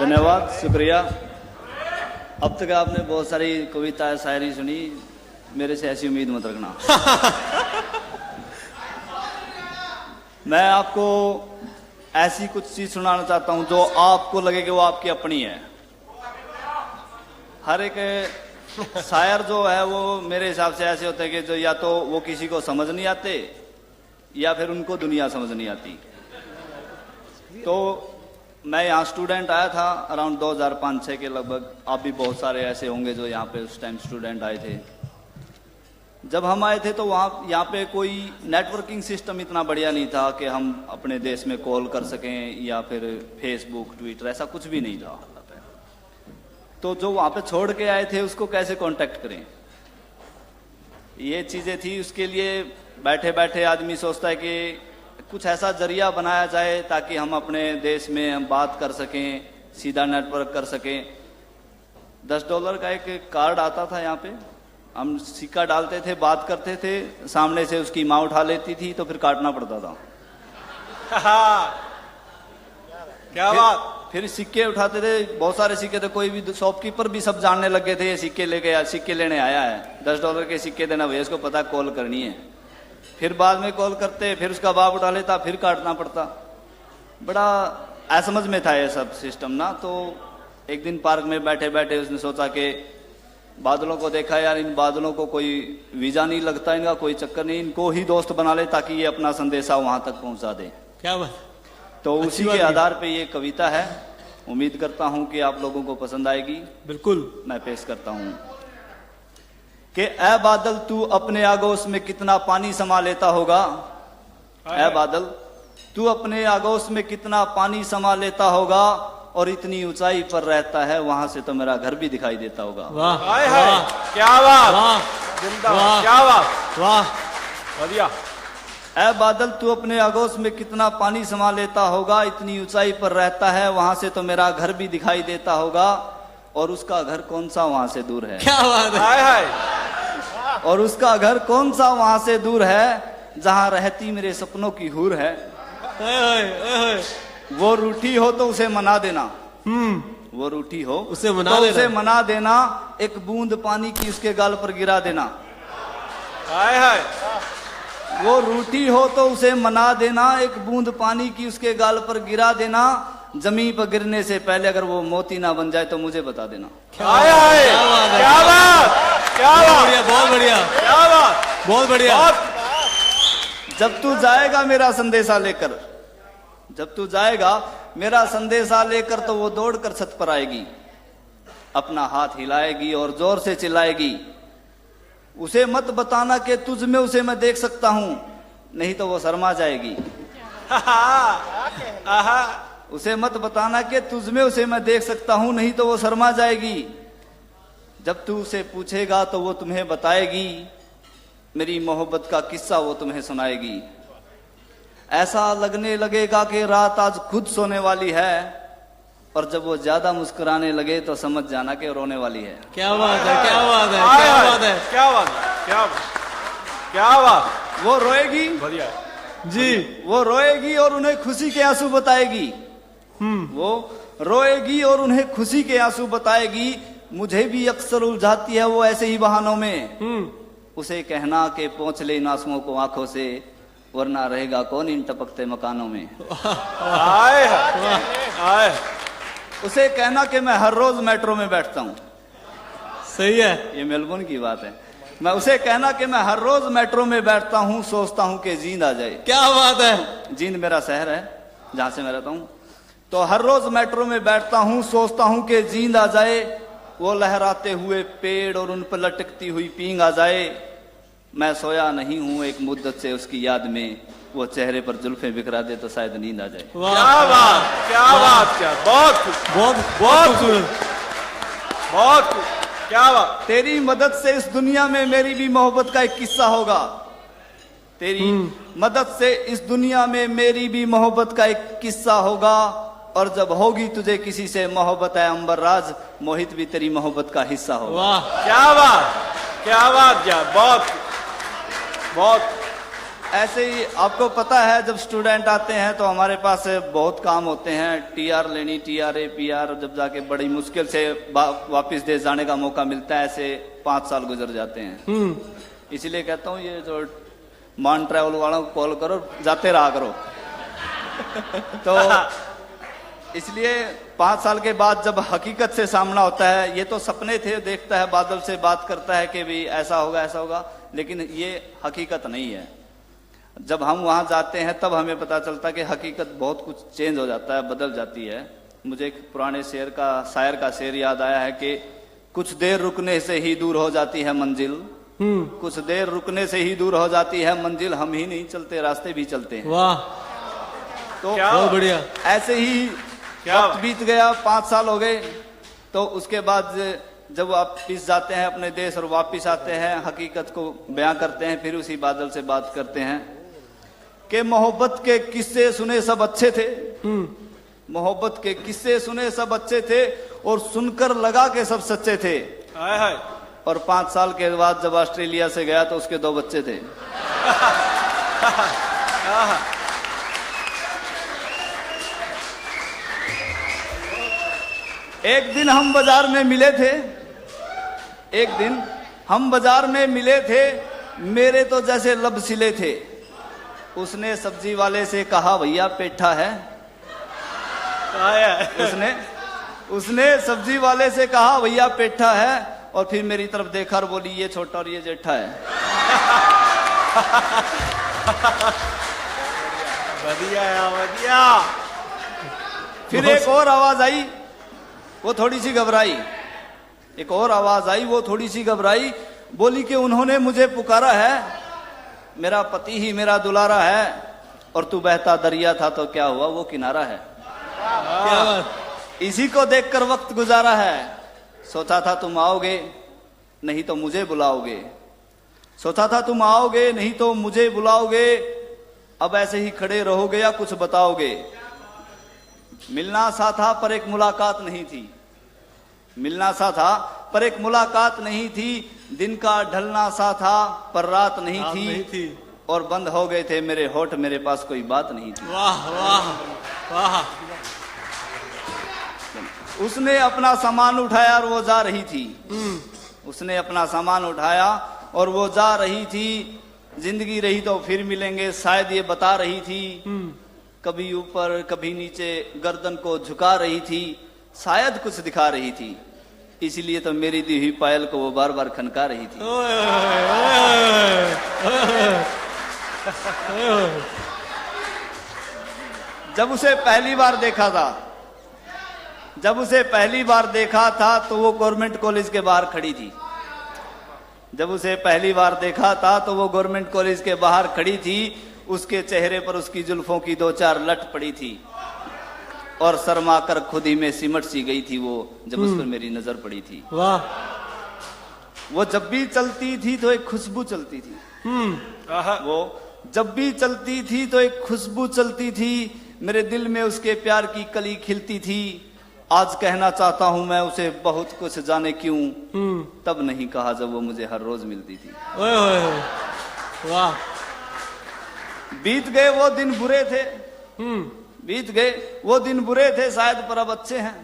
धन्यवाद, शुक्रिया। अब तक आपने बहुत सारी कविता शायरी सुनी, मेरे से ऐसी उम्मीद मत रखना। मैं आपको ऐसी कुछ चीज सुनाना चाहता हूं जो आपको लगे कि वो आपकी अपनी है। हर एक शायर जो है वो मेरे हिसाब से ऐसे होते हैं कि जो या तो वो किसी को समझ नहीं आते या फिर उनको दुनिया समझ नहीं आती। तो मैं यहाँ स्टूडेंट आया था अराउंड 2005-06 के लगभग। आप भी बहुत सारे ऐसे होंगे जो यहाँ पे उस टाइम स्टूडेंट आए थे। जब हम आए थे तो यहाँ पे कोई नेटवर्किंग सिस्टम इतना बढ़िया नहीं था कि हम अपने देश में कॉल कर सकें या फिर फेसबुक ट्विटर, ऐसा कुछ भी नहीं था। तो जो वहाँ पे छोड़ के आए थे उसको कैसे कांटेक्ट करें, ये चीजें थी। उसके लिए बैठे बैठे आदमी सोचता है कि कुछ ऐसा जरिया बनाया जाए ताकि हम अपने देश में हम बात कर सकें, सीधा नेटवर्क कर सकें। $10 का एक कार्ड आता था यहाँ पे, हम सिक्का डालते थे, बात करते थे, सामने से उसकी माँ उठा लेती थी तो फिर काटना पड़ता था। क्या बात। फिर सिक्के उठाते थे, बहुत सारे सिक्के थे। कोई भी शॉपकीपर भी सब जानने लगे थे ये सिक्के लेके सिक्के लेने आया है, $10 के सिक्के देना भैया, इसको पता कॉल करनी है। फिर बाद में कॉल करते, फिर उसका बाप उठा लेता, फिर काटना पड़ता। बड़ा असमझ में था ये सब सिस्टम ना। तो एक दिन पार्क में बैठे बैठे उसने सोचा कि बादलों को देखा, यार इन बादलों को कोई वीजा नहीं लगता, इनका कोई चक्कर नहीं, इनको ही दोस्त बना ले ताकि ये अपना संदेशा वहां तक पहुंचा दे। क्या बात। तो उसी के आधार पे ये कविता है। उम्मीद करता हूं कि आप लोगों को पसंद आएगी। बिल्कुल। मैं पेश करता हूं कि ऐ बादल तू अपने आगोश में कितना पानी समा लेता होगा। ऐ बादल तू अपने आगोश में कितना पानी समा लेता होगा, और इतनी ऊंचाई पर रहता है, वहां से तो मेरा घर भी दिखाई देता होगा। वाह वाह, क्या बात, वाह, क्या बात, वाह बढ़िया। ऐ बादल तू अपने आगोश में कितना पानी समा लेता होगा, इतनी ऊंचाई पर रहता है, वहां से तो मेरा घर भी दिखाई देता होगा, और उसका घर कौन सा वहां से दूर है। क्या बात है। हाय हाय। और उसका घर कौन सा वहां से दूर है, जहां रहती मेरे सपनों की हूर है। वो रूठी हो तो उसे मना देना। वो रूठी हो उसे मना तो देना। उसे मना देना, एक बूंद पानी की उसके गाल पर गिरा देना। हाय हाय। वो रूठी हो तो उसे मना देना, एक बूंद पानी की उसके गाल पर गिरा देना। जमीन पर गिरने से पहले अगर वो मोती ना बन जाए तो मुझे बता देना। हाय हाय, क्या बात, क्या बात, बहुत बढ़िया, क्या बात, बहुत बढ़िया। जब तू जाएगा मेरा संदेशा लेकर, जब तू जाएगा मेरा संदेशा लेकर, तो वो दौड़कर छत पर आएगी, अपना हाथ हिलाएगी और जोर से चिल्लाएगी। उसे मत बताना कि तुझ में उसे मैं देख सकता हूं, नहीं तो वो शर्मा जाएगी। उसे मत बताना कि तुझ में उसे मैं देख सकता हूं, नहीं तो वो शर्मा जाएगी। जब तू उसे पूछेगा तो वो तुम्हें बताएगी, मेरी मोहब्बत का किस्सा वो तुम्हें सुनाएगी। ऐसा लगने लगेगा कि रात आज खुद सोने वाली है, और जब वो ज्यादा मुस्कुराने लगे तो समझ जाना कि रोने वाली है। क्या बात है, क्या बात है, क्या बात है, क्या बात, क्या बात, क्या बात। वो रोएगी, बढ़िया जी, वो रोएगी और उन्हें खुशी के आंसू बताएगी। वो रोएगी और उन्हें खुशी के आंसू बताएगी। मुझे भी अक्सर उलझाती है वो ऐसे ही बहानों में। उसे कहना कि पोंछ ले इन आंसुओं को आंखों से, वरना रहेगा कौन इन टपकते मकानों में। आए आए। उसे कहना कि मैं हर रोज मेट्रो में बैठता हूँ। सही है, ये मेलबोर्न की बात है। मैं उसे कहना कि मैं हर रोज मेट्रो में बैठता हूँ, सोचता हूँ कि जींद आ जाए। क्या बात है। जींद मेरा शहर है जहां से मैं रहता हूँ। तो हर रोज मेट्रो में बैठता हूँ, सोचता हूँ कि जींद आ जाए, वो लहराते हुए पेड़ और उन पर लटकती हुई पींग आ जाए। मैं सोया नहीं हूँ एक मुद्दत से उसकी याद में, वो चेहरे पर जुल्फे बिखरा दे तो शायद नींद आ जाए। क्या बात, क्या बात, क्या बहुत बहुत बहुत खूबसूरत, बहुत क्या बात। तेरी मदद से इस दुनिया में मेरी भी मोहब्बत का एक किस्सा होगा। तेरी मदद से इस दुनिया में मेरी भी मोहब्बत का एक किस्सा होगा, और जब होगी तुझे किसी से मोहब्बत है अंबर राज, मोहित भी तेरी मोहब्बत का हिस्सा होगा। वाह क्या बात, क्या बात, क्या बहुत बहुत। ऐसे ही आपको पता है जब स्टूडेंट आते हैं तो हमारे पास बहुत काम होते हैं, टीआर लेनी, टीआरए, पीआर, जब जाके बड़ी मुश्किल से वापस देश जाने का मौका मिलता है, ऐसे 5 साल गुजर जाते हैं। इसीलिए कहता हूँ ये जो मान ट्रैवल वालों को कॉल करो, जाते रहा करो। तो इसलिए 5 साल के बाद जब हकीकत से सामना होता है, ये तो सपने थे, देखता है बादल से बात करता है कि भी ऐसा होगा ऐसा होगा, लेकिन ये हकीकत नहीं है। जब हम वहां जाते हैं तब हमें पता चलता है कि हकीकत बहुत कुछ चेंज हो जाता है, बदल जाती है। मुझे एक पुराने शायर का शेर याद आया है कि कुछ देर रुकने से ही दूर हो जाती है मंजिल, कुछ देर रुकने से ही दूर हो जाती है मंजिल, हम ही नहीं चलते रास्ते भी चलते हैं। वाह, तो बहुत बढ़िया। ऐसे ही वक्त बीत गया, 5 साल हो गए। तो उसके बाद जब वापिस जाते हैं अपने देश और वापिस आते हैं, हकीकत को बयां करते हैं, फिर उसी बादल से बात करते हैं कि मोहब्बत के किस्से सुने सब अच्छे थे, मोहब्बत के किस्से सुने सब अच्छे थे, और सुनकर लगा के सब सच्चे थे। और 5 साल के बाद जब ऑस्ट्रेलिया से गया तो उसके 2 बच्चे थे। एक दिन हम बाजार में मिले थे, एक दिन हम बाजार में मिले थे, मेरे तो जैसे लब सिले थे। उसने सब्जी वाले से कहा भैया पेठा है, उसने सब्जी वाले से कहा भैया पेठा है, और फिर मेरी तरफ देखा और बोली ये छोटा और ये जेठा है। बढ़िया। फिर एक और आवाज आई, वो थोड़ी सी घबराई, एक और आवाज आई, वो थोड़ी सी घबराई, बोली कि उन्होंने मुझे पुकारा है, मेरा पति ही मेरा दुलारा है, और तू बहता दरिया था तो क्या हुआ वो किनारा है। क्या बात। इसी को देखकर वक्त गुजारा है, सोचा था तुम आओगे नहीं तो मुझे बुलाओगे, सोचा था तुम आओगे नहीं तो मुझे बुलाओगे, अब ऐसे ही खड़े रहोगे या कुछ बताओगे। मिलना सा था पर एक मुलाकात नहीं थी, मिलना सा था पर एक मुलाकात नहीं थी, दिन का ढलना सा था पर रात नहीं थी, और बंद हो गए थे मेरे होठ, मेरे पास कोई बात नहीं थी। वाह वाह वाह। उसने अपना सामान उठाया और वो जा रही थी, उसने अपना सामान उठाया और वो जा रही थी, जिंदगी रही तो फिर मिलेंगे शायद ये बता रही थी, कभी ऊपर कभी नीचे गर्दन को झुका रही थी, शायद कुछ दिखा रही थी, इसीलिए तो मेरी दी हुई पायल को वो बार बार खनका रही थी। जब उसे पहली बार देखा था, जब उसे पहली बार देखा था तो वो गवर्नमेंट कॉलेज के बाहर खड़ी थी, जब उसे पहली बार देखा था तो वो गवर्नमेंट कॉलेज के बाहर खड़ी थी, उसके चेहरे पर उसकी जुल्फों की 2-4 लट पड़ी थी, और शर्मा कर खुद ही में सिमट सी गई थी वो, जब उस पर मेरी नजर पड़ी थी। वाह। वो जब भी चलती थी तो एक खुशबू चलती थी, वो जब भी चलती थी तो एक खुशबू चलती थी, मेरे दिल में उसके प्यार की कली खिलती थी। आज कहना चाहता हूं मैं उसे बहुत कुछ, जाने क्यों तब नहीं कहा जब वो मुझे हर रोज मिलती थी। वाह। बीत गए वो दिन बुरे थे, बीत गए वो दिन बुरे थे शायद पर अब अच्छे हैं,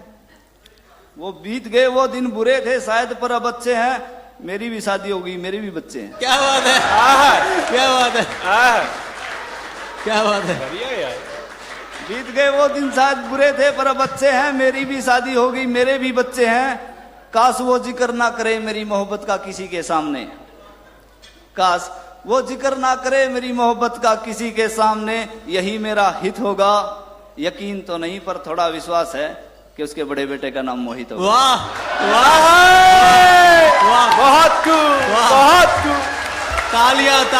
वो बीत गए वो दिन बुरे थे शायद पर अब अच्छे हैं, मेरी भी शादी होगी मेरे भी बच्चे हैं। क्या बात है, क्या बात है, क्या बात है। बीत गए वो दिन शायद बुरे थे पर अब अच्छे हैं, मेरी भी शादी होगी मेरे भी बच्चे हैं, काश वो जिक्र ना करे मेरी मोहब्बत का किसी के सामने, काश वो जिक्र ना करे मेरी मोहब्बत का किसी के सामने, यही मेरा हित होगा। यकीन तो नहीं पर थोड़ा विश्वास है कि उसके बड़े बेटे का नाम मोहित होगा। वाह वाह वाह, बहुत खूब, बहुत खूब। तालियां।